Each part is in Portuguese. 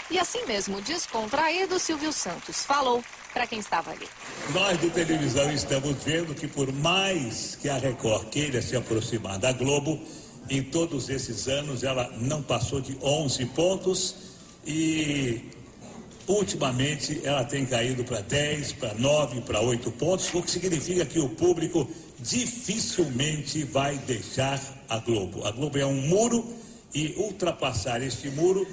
E assim mesmo, descontraído, Silvio Santos falou para quem estava ali. Nós de televisão estamos vendo que por mais que a Record queira se aproximar da Globo, em todos esses anos ela não passou de 11 pontos e ultimamente ela tem caído para 10, para 9, para 8 pontos, o que significa que o público dificilmente vai deixar a Globo. A Globo é um muro e ultrapassar este muro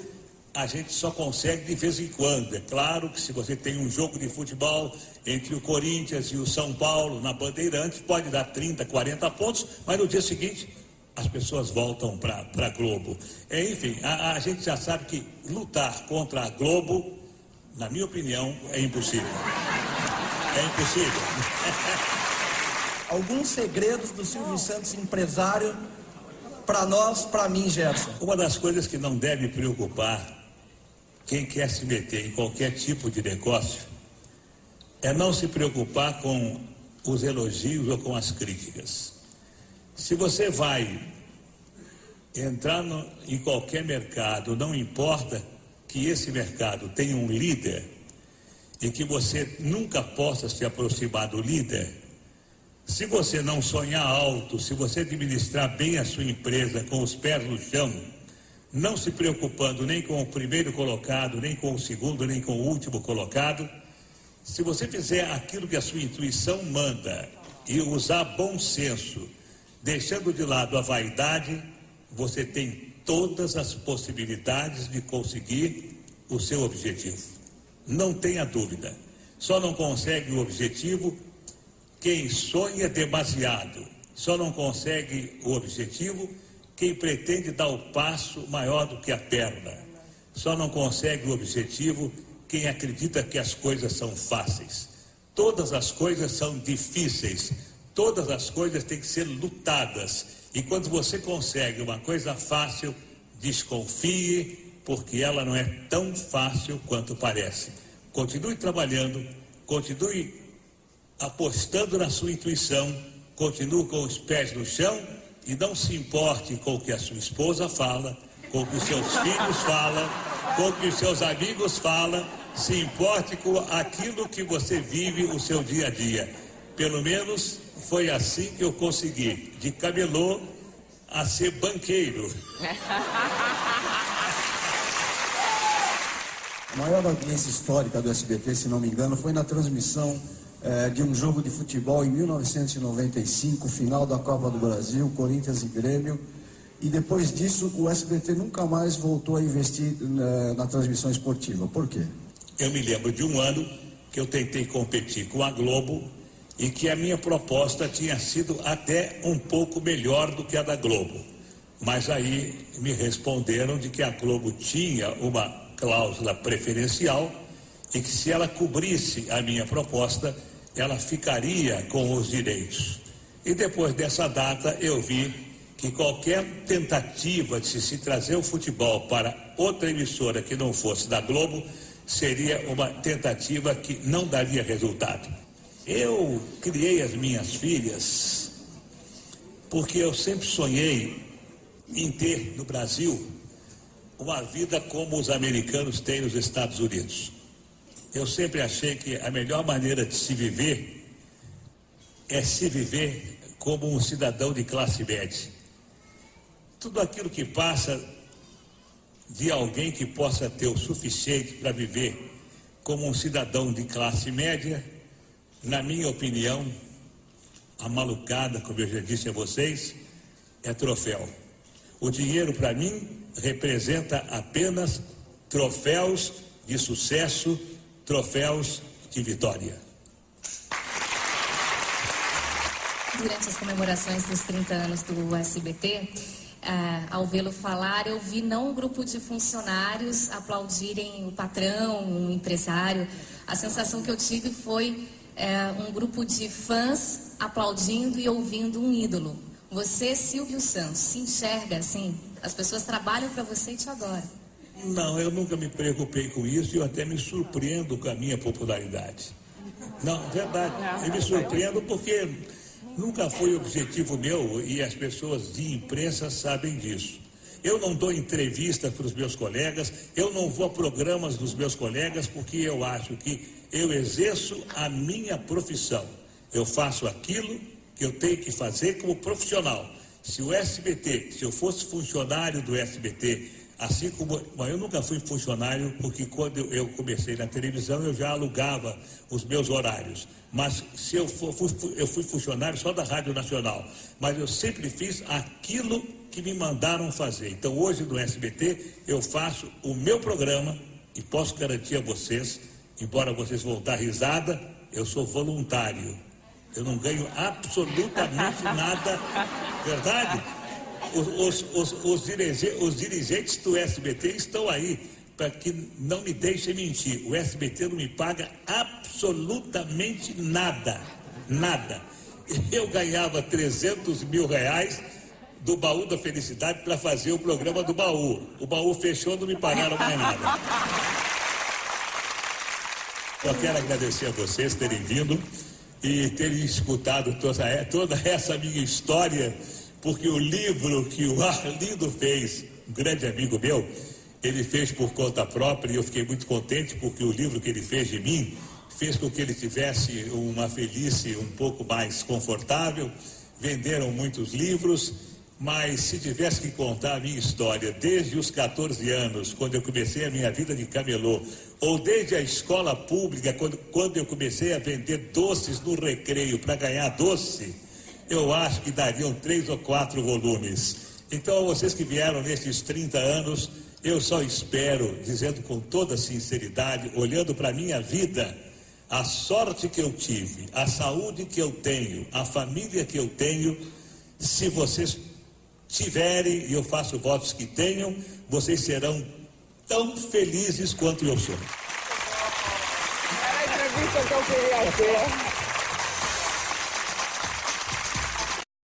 a gente só consegue de vez em quando. É claro que se você tem um jogo de futebol entre o Corinthians e o São Paulo na Bandeirantes, pode dar 30, 40 pontos, mas no dia seguinte as pessoas voltam para a Globo. Enfim, a gente já sabe que lutar contra a Globo, na minha opinião, é impossível. É impossível. Alguns segredos do Silvio Santos empresário para nós, para mim, Gerson. Uma das coisas que não deve preocupar quem quer se meter em qualquer tipo de negócio é não se preocupar com os elogios ou com as críticas. Se você vai entrar em qualquer mercado, não importa que esse mercado tenha um líder e que você nunca possa se aproximar do líder, se você não sonhar alto, se você administrar bem a sua empresa com os pés no chão, não se preocupando nem com o primeiro colocado, nem com o segundo, nem com o último colocado, se você fizer aquilo que a sua intuição manda e usar bom senso, deixando de lado a vaidade, você tem todas as possibilidades de conseguir o seu objetivo. Não tenha dúvida. Só não consegue o objetivo quem sonha demasiado. Só não consegue o objetivo quem pretende dar o passo maior do que a perna. Só não consegue o objetivo quem acredita que as coisas são fáceis. Todas as coisas são difíceis. Todas as coisas têm que ser lutadas. E quando você consegue uma coisa fácil, desconfie, porque ela não é tão fácil quanto parece. Continue trabalhando, continue apostando na sua intuição, continue com os pés no chão e não se importe com o que a sua esposa fala, com o que os seus filhos falam, com o que os seus amigos falam, se importe com aquilo que você vive o seu dia a dia. Pelo menos foi assim que eu consegui, de camelô a ser banqueiro. A maior audiência histórica do SBT, se não me engano, foi na transmissão de um jogo de futebol em 1995, final da Copa do Brasil, Corinthians e Grêmio. E depois disso, o SBT nunca mais voltou a investir na transmissão esportiva. Por quê? Eu me lembro de um ano que eu tentei competir com a Globo e que a minha proposta tinha sido até um pouco melhor do que a da Globo. Mas aí me responderam de que a Globo tinha uma cláusula preferencial e que se ela cobrisse a minha proposta, ela ficaria com os direitos. E depois dessa data eu vi que qualquer tentativa de se trazer o futebol para outra emissora que não fosse da Globo seria uma tentativa que não daria resultado. Eu criei as minhas filhas porque eu sempre sonhei em ter no Brasil uma vida como os americanos têm nos Estados Unidos. Eu sempre achei que a melhor maneira de se viver é se viver como um cidadão de classe média. Tudo aquilo que passa de alguém que possa ter o suficiente para viver como um cidadão de classe média, na minha opinião, a malucada, como eu já disse a vocês, é troféu. O dinheiro, para mim, representa apenas troféus de sucesso, troféus de vitória. Durante as comemorações dos 30 anos do SBT, ao vê-lo falar, eu vi não um grupo de funcionários aplaudirem o patrão, um empresário. A sensação que eu tive foi um grupo de fãs aplaudindo e ouvindo um ídolo. Você, Silvio Santos, se enxerga assim? As pessoas trabalham para você e te adoram. Não, eu nunca me preocupei com isso e eu até me surpreendo com a minha popularidade. Não, verdade, eu me surpreendo porque nunca foi objetivo meu e as pessoas de imprensa sabem disso. eu não dou entrevista para os meus colegas, eu não vou a programas dos meus colegas, porque eu acho que eu exerço a minha profissão. Eu faço aquilo que eu tenho que fazer como profissional. Se o SBT, se eu fosse funcionário do SBT, assim como... Bom, eu nunca fui funcionário, porque quando eu comecei na televisão, eu já alugava os meus horários. Mas se eu fui funcionário só da Rádio Nacional. Mas eu sempre fiz aquilo que me mandaram fazer. Então, hoje no SBT, eu faço o meu programa e posso garantir a vocês, embora vocês vão dar risada, eu sou voluntário. Eu não ganho absolutamente nada, verdade? Os dirigentes do SBT estão aí para que não me deixem mentir. O SBT não me paga absolutamente nada, nada. Eu ganhava 300 mil reais do Baú da Felicidade para fazer o programa do Baú. O Baú fechou, não me pagaram mais nada. Eu quero agradecer a vocês terem vindo e terem escutado toda essa minha história, porque o livro que o Arlindo fez, um grande amigo meu, ele fez por conta própria, e eu fiquei muito contente, porque o livro que ele fez de mim fez com que ele tivesse uma velhice um pouco mais confortável. Venderam muitos livros, mas se tivesse que contar a minha história desde os 14 anos, quando eu comecei a minha vida de camelô, ou desde a escola pública, quando eu comecei a vender doces no recreio para ganhar doce, eu acho que dariam 3 ou 4 volumes. Então, vocês que vieram nesses 30 anos, eu só espero, dizendo com toda sinceridade, olhando para a minha vida, a sorte que eu tive, a saúde que eu tenho, a família que eu tenho, se vocês tiverem, e eu faço votos que tenham, vocês serão tão felizes quanto eu sou. Era a entrevista que eu queria ter.